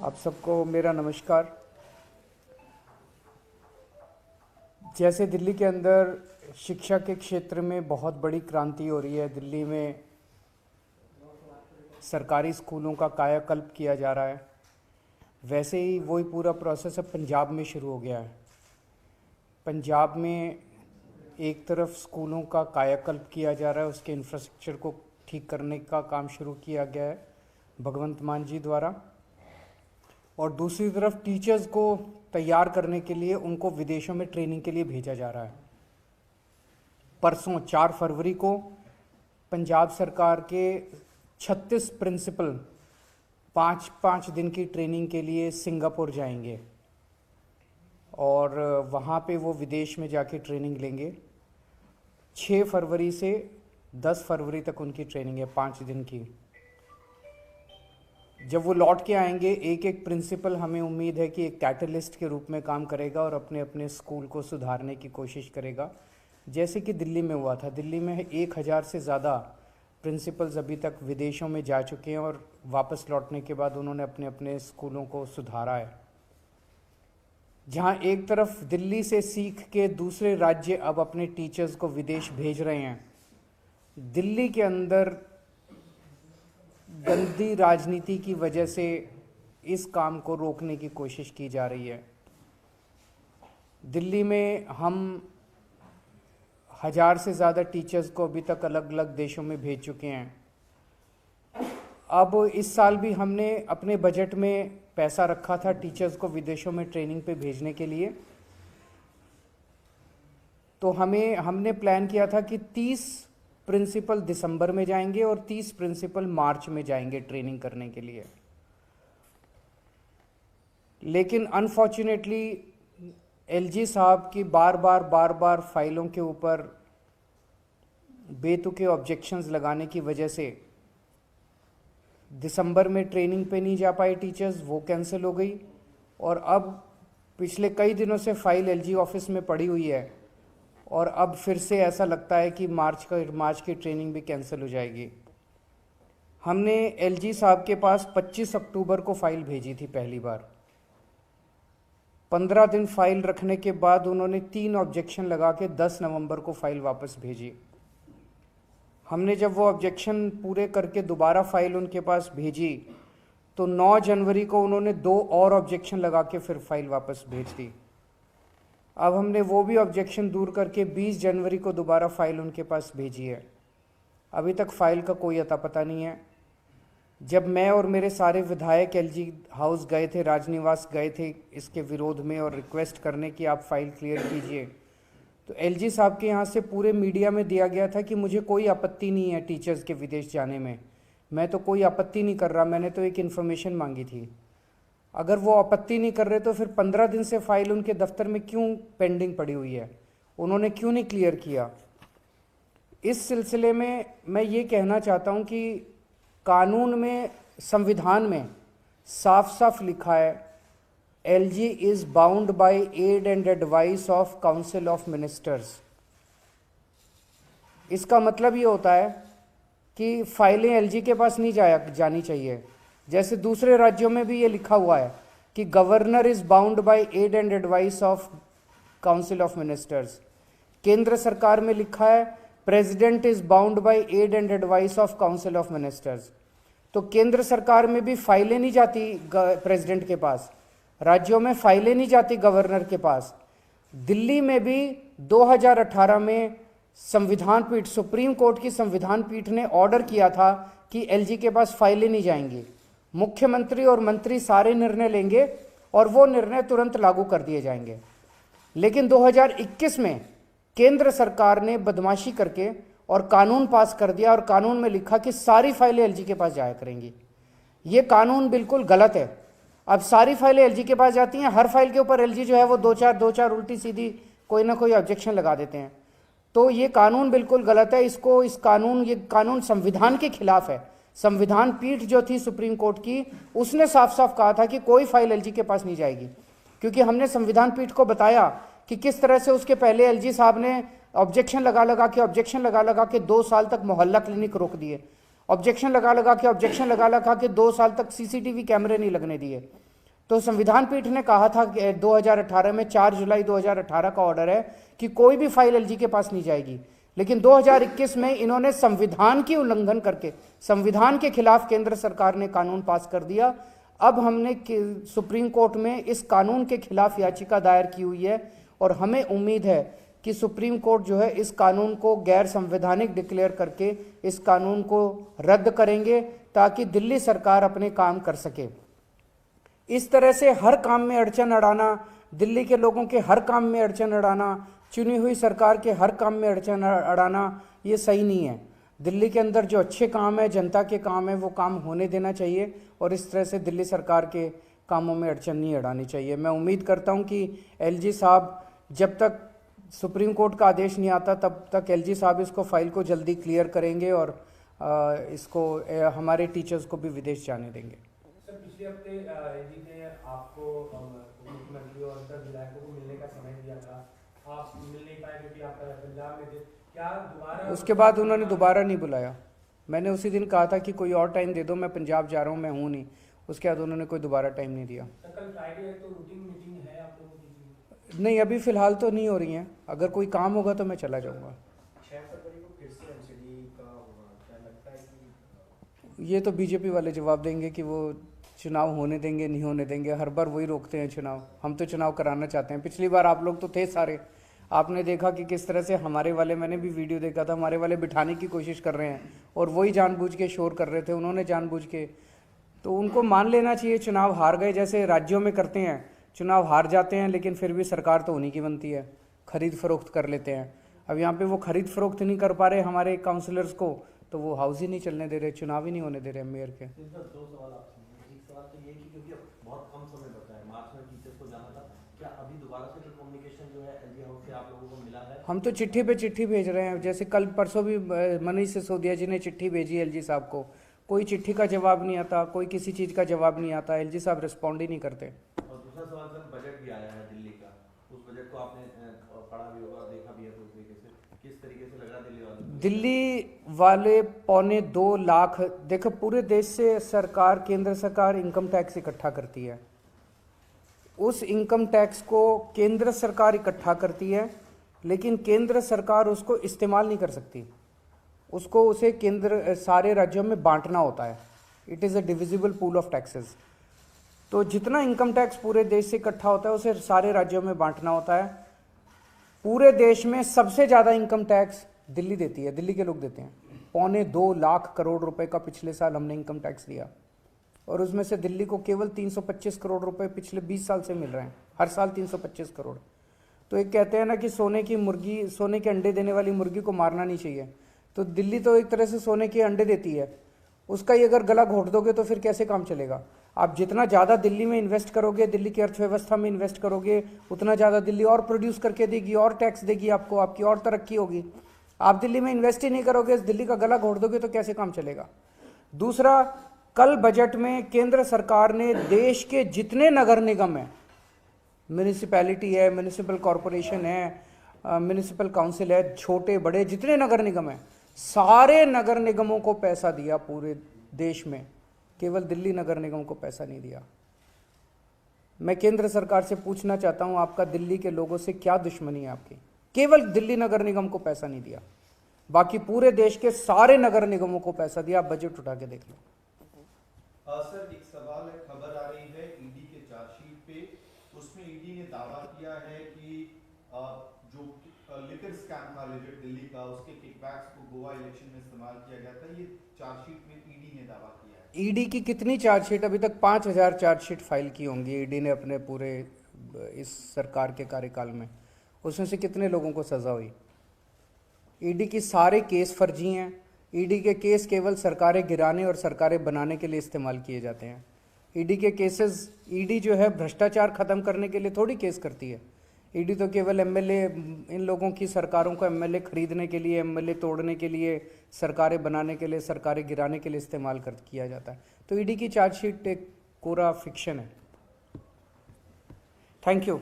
आप सबको मेरा नमस्कार। जैसे दिल्ली के अंदर शिक्षा के क्षेत्र में बहुत बड़ी क्रांति हो रही है, दिल्ली में सरकारी स्कूलों का कायाकल्प किया जा रहा है, वैसे ही वही पूरा प्रोसेस अब पंजाब में शुरू हो गया है। पंजाब में एक तरफ स्कूलों का कायाकल्प किया जा रहा है, उसके इंफ्रास्ट्रक्चर को ठीक करने का काम शुरू किया गया है भगवंत मान जी द्वारा, और दूसरी तरफ टीचर्स को तैयार करने के लिए उनको विदेशों में ट्रेनिंग के लिए भेजा जा रहा है। परसों 4 फरवरी को पंजाब सरकार के 36 प्रिंसिपल 5-5 दिन की ट्रेनिंग के लिए सिंगापुर जाएंगे और वहाँ पे वो विदेश में जाके ट्रेनिंग लेंगे। 6 फरवरी से 10 फरवरी तक उनकी ट्रेनिंग है, 5 दिन की। जब वो लौट के आएंगे, एक एक प्रिंसिपल हमें उम्मीद है कि एक कैटलिस्ट के रूप में काम करेगा और अपने अपने स्कूल को सुधारने की कोशिश करेगा, जैसे कि दिल्ली में हुआ था। दिल्ली में 1000 से ज़्यादा प्रिंसिपल्स अभी तक विदेशों में जा चुके हैं और वापस लौटने के बाद उन्होंने अपने अपने स्कूलों को सुधारा है। जहाँ एक तरफ दिल्ली से सीख के दूसरे राज्य अब अपने टीचर्स को विदेश भेज रहे हैं, दिल्ली के अंदर गंदी राजनीति की वजह से इस काम को रोकने की कोशिश की जा रही है। दिल्ली में हम 1000 से ज़्यादा टीचर्स को अभी तक अलग अलग देशों में भेज चुके हैं। अब इस साल भी हमने अपने बजट में पैसा रखा था टीचर्स को विदेशों में ट्रेनिंग पे भेजने के लिए। तो हमने प्लान किया था कि 30 प्रिंसिपल दिसंबर में जाएंगे और 30 प्रिंसिपल मार्च में जाएंगे ट्रेनिंग करने के लिए। लेकिन अनफॉर्चुनेटली एलजी साहब की बार बार फाइलों के ऊपर बेतुके ऑब्जेक्शंस लगाने की वजह से दिसंबर में ट्रेनिंग पे नहीं जा पाए टीचर्स, वो कैंसिल हो गई। और अब पिछले कई दिनों से फाइल एलजी ऑफिस में पड़ी हुई है और अब फिर से ऐसा लगता है कि मार्च की ट्रेनिंग भी कैंसिल हो जाएगी। हमने एलजी साहब के पास 25 अक्टूबर को फाइल भेजी थी पहली बार। 15 दिन फाइल रखने के बाद उन्होंने 3 ऑब्जेक्शन लगा के 10 नवंबर को फाइल वापस भेजी। हमने जब वो ऑब्जेक्शन पूरे करके दोबारा फाइल उनके पास भेजी तो 9 जनवरी को उन्होंने 2 और ऑब्जेक्शन लगा के फिर फाइल वापस भेज दी। अब हमने वो भी ऑब्जेक्शन दूर करके 20 जनवरी को दोबारा फाइल उनके पास भेजी है। अभी तक फाइल का कोई अता पता नहीं है। जब मैं और मेरे सारे विधायक एलजी हाउस गए थे, राजनिवास गए थे इसके विरोध में और रिक्वेस्ट करने की आप फाइल क्लियर कीजिए, तो एलजी साहब के यहाँ से पूरे मीडिया में दिया गया था कि मुझे कोई आपत्ति नहीं है टीचर्स के विदेश जाने में, मैं तो कोई आपत्ति नहीं कर रहा, मैंने तो एक इन्फॉर्मेशन मांगी थी। अगर वो आपत्ति नहीं कर रहे तो फिर 15 दिन से फाइल उनके दफ्तर में क्यों पेंडिंग पड़ी हुई है, उन्होंने क्यों नहीं क्लियर किया? इस सिलसिले में मैं ये कहना चाहता हूँ कि कानून में, संविधान में साफ साफ लिखा है LG is bound by add and advice of council of ministers. इसका मतलब ये होता है कि फाइलें एलजी के पास नहीं जानी चाहिए। जैसे दूसरे राज्यों में भी ये लिखा हुआ है कि governor is bound by add and advice of council of ministers. केंद्र सरकार में लिखा है president is bound by add and advice of council of ministers. तो केंद्र सरकार में भी फाइलें नहीं जाती प्रेसिडेंट के पास, राज्यों में फाइलें नहीं जाती गवर्नर के पास। दिल्ली में भी 2018 में संविधान पीठ, सुप्रीम कोर्ट की संविधान पीठ ने ऑर्डर किया था कि एलजी के पास फाइलें नहीं जाएंगी। मुख्यमंत्री और मंत्री सारे निर्णय लेंगे और वो निर्णय तुरंत लागू कर दिए जाएंगे। लेकिन 2021 में केंद्र सरकार ने बदमाशी करके और कानून पास कर दिया और कानून में लिखा कि सारी फाइलें एलजी के पास जाया करेंगी। ये कानून बिल्कुल गलत है। अब सारी फाइलें एलजी के पास जाती हैं, हर फाइल के ऊपर एलजी जो है वो दो चार उल्टी सीधी कोई ना कोई ऑब्जेक्शन लगा देते हैं। तो ये कानून बिल्कुल गलत है। ये कानून संविधान के खिलाफ है। संविधान पीठ जो थी सुप्रीम कोर्ट की, उसने साफ साफ कहा था कि कोई फाइल एलजी के पास नहीं जाएगी, क्योंकि हमने संविधान पीठ को बताया कि किस तरह से उसके पहले एलजी साहब ने ऑब्जेक्शन लगा लगा के 2 साल तक मोहल्ला क्लिनिक रोक दिए, ऑब्जेक्शन लगा लगा के 2 साल तक सीसीटीवी कैमरे नहीं लगने दिए। तो संविधान पीठ ने कहा था कि 2018 में 4 जुलाई 2018 का ऑर्डर है कि कोई भी फाइल एलजी के पास नहीं जाएगी, लेकिन 2021 में इन्होंने संविधान की उल्लंघन करके संविधान के खिलाफ केंद्र सरकार ने कानून पास कर दिया। अब हमने सुप्रीम कोर्ट में इस कानून के खिलाफ याचिका दायर की हुई है और हमें उम्मीद है कि सुप्रीम कोर्ट जो है इस कानून को गैर संवैधानिक डिक्लेयर करके इस कानून को रद्द करेंगे ताकि दिल्ली सरकार अपने काम कर सके। इस तरह से हर काम में अड़चन अड़ाना, दिल्ली के लोगों के हर काम में अड़चन अड़ाना, चुनी हुई सरकार के हर काम में अड़चन अड़ाना, ये सही नहीं है। दिल्ली के अंदर जो अच्छे काम है, जनता के काम है, वो काम होने देना चाहिए और इस तरह से दिल्ली सरकार के कामों में अड़चन नहीं अड़ानी चाहिए। मैं उम्मीद करता हूँ कि एलजी साहब, जब तक सुप्रीम कोर्ट का आदेश नहीं आता तब तक एलजी साहब इसको फाइल को जल्दी क्लियर करेंगे और इसको हमारे टीचर्स को भी विदेश जाने देंगे। सर, पिछले हफ्ते एलजी ने आपको मुख्यमंत्री और 10 विधायकों को मिलने का समय दिया था, आप मिल नहीं पाए क्योंकि आप पंजाब में थे। क्या दोबारा उसके बाद उन्होंने दोबारा नहीं बुलाया। मैंने उसी दिन कहा था कि कोई और टाइम दे दो, मैं पंजाब जा रहा हूँ, मैं हूँ नहीं। उसके बाद उन्होंने कोई दोबारा टाइम नहीं दिया। सर, कल फ्राइडे है तो रूटीन मीटिंग है आप लोगों की? नहीं, अभी फिलहाल तो नहीं हो रही हैं। अगर कोई काम होगा तो मैं चला जाऊँगा। 6 फरवरी को फिर से एमसीडी का होगा, क्या लगता है कि? ये तो बीजेपी वाले जवाब देंगे कि वो चुनाव होने देंगे नहीं होने देंगे। हर बार वही रोकते हैं चुनाव। हम तो चुनाव कराना चाहते हैं। पिछली बार आप लोग तो थे सारे, आपने देखा कि किस तरह से हमारे वाले, मैंने भी वीडियो देखा था, हमारे वाले बिठाने की कोशिश कर रहे हैं और वही जानबूझ के शोर कर रहे थे। उन्होंने जानबूझ के, तो उनको मान लेना चाहिए चुनाव हार गए। जैसे राज्यों में करते हैं, चुनाव हार जाते हैं लेकिन फिर भी सरकार तो उन्हीं की बनती है, खरीद फरोख्त कर लेते हैं। अब यहाँ पे वो खरीद फरोख्त नहीं कर पा रहे हमारे काउंसिलर्स को, तो वो हाउस ही नहीं चलने दे रहे, चुनाव ही नहीं होने दे रहे मेयर के। दो सवाल आपसे। एक सवाल तो ये कि क्योंकि अब बहुत कम समय बचा है, मार्च में टीचर्स को जाना था, क्या अभी दोबारा से जो कम्युनिकेशन जो है एलजी हाउस से आप लोगों को मिला है? हम तो चिट्ठी पे चिट्ठी भेज रहे हैं। जैसे कल परसों भी मनीष सिसोदिया जी ने चिट्ठी भेजी एलजी साहब को, कोई चिट्ठी का जवाब नहीं आता, कोई किसी चीज़ का जवाब नहीं आता। एलजी साहब रिस्पॉन्ड ही नहीं करते। और दूसरा सवाल सर, बजट भी आया है दिल्ली का, उस बजट को आपने पढ़ा भी होगा, देखा भी है, तो उस तरीके से किस तरीके से लग रहा दिल्ली वालों? दिल्ली वाले 2.25 लाख, देखो पूरे देश से सरकार, केंद्र सरकार इनकम टैक्स इकट्ठा करती है। उस इनकम टैक्स को केंद्र सरकार इकट्ठा करती है, लेकिन केंद्र सरकार उसको इस्तेमाल नहीं कर सकती। उसको उसे केंद्र सारे राज्यों में बांटना होता है। It is a divisible pool of taxes. तो जितना इनकम टैक्स पूरे देश से इकट्ठा होता है उसे सारे राज्यों में बांटना होता है। पूरे देश में सबसे ज़्यादा इनकम टैक्स दिल्ली देती है, दिल्ली के लोग देते हैं। 2.25 लाख करोड़ रुपए का पिछले साल हमने इनकम टैक्स दिया और उसमें से दिल्ली को केवल 325 करोड़ रुपए पिछले 20 साल से मिल रहे हैं, हर साल 325 करोड़। तो एक कहते हैं ना कि सोने की मुर्गी, सोने के अंडे देने वाली मुर्गी को मारना नहीं चाहिए। तो दिल्ली तो एक तरह से सोने के अंडे देती है, उसका ही अगर गला घोट दोगे तो फिर कैसे काम चलेगा। आप जितना ज़्यादा दिल्ली में इन्वेस्ट करोगे, दिल्ली की अर्थव्यवस्था में इन्वेस्ट करोगे, उतना ज़्यादा दिल्ली और प्रोड्यूस करके देगी, और टैक्स देगी आपको, आपकी और तरक्की होगी। आप दिल्ली में इन्वेस्ट ही नहीं करोगे, दिल्ली का गला घोट दोगे तो कैसे काम चलेगा। दूसरा, कल बजट में केंद्र सरकार ने देश के जितने नगर निगम हैं, म्यूनिसिपैलिटी है, म्यूनिसिपल कॉरपोरेशन है, म्यूनिसिपल काउंसिल है, छोटे बड़े जितने नगर निगम हैं, सारे नगर निगमों को पैसा दिया पूरे देश में। केवल दिल्ली नगर निगम को पैसा नहीं दिया। मैं केंद्र सरकार से पूछना चाहता हूं, आपका दिल्ली के लोगों से क्या दुश्मनी है आपकी? केवल दिल्ली नगर निगम को पैसा नहीं दिया, बाकी पूरे देश के सारे नगर निगमों को पैसा दिया। आप बजट उठा के देख लो। सर, एक सवाल है, खबर आ रही है ईडी के चार्जशीट पे, उसमें ईडी ने दावा किया है कि जो लिकर स्कैम था लिकर दिल्ली का, उसके किकबैक्स को गोवा इलेक्शन में इस्तेमाल किया गया था। ये चार्जशीट में ईडी ने दावा किया है। ईडी की कितनी चार्जशीट? अभी तक 5000 चार्जशीट फाइल की होंगी ईडी ने अपने पूरे इस सरकार के कार्यकाल में। उसमें से कितने लोगों को सजा हुई? ईडी की सारे केस फर्जी हैं। ईडी के केस केवल सरकारें गिराने और सरकारें बनाने के लिए इस्तेमाल किए जाते हैं। ईडी के केसेस, ईडी जो है भ्रष्टाचार खत्म करने के लिए थोड़ी केस करती है। ईडी तो केवल एमएलए, इन लोगों की सरकारों को एमएलए खरीदने के लिए, एमएलए तोड़ने के लिए, सरकारें बनाने के लिए, सरकारें गिराने के लिए इस्तेमाल किया जाता है। तो ईडी की चार्जशीट एक कोरा फिक्शन है। Thank you.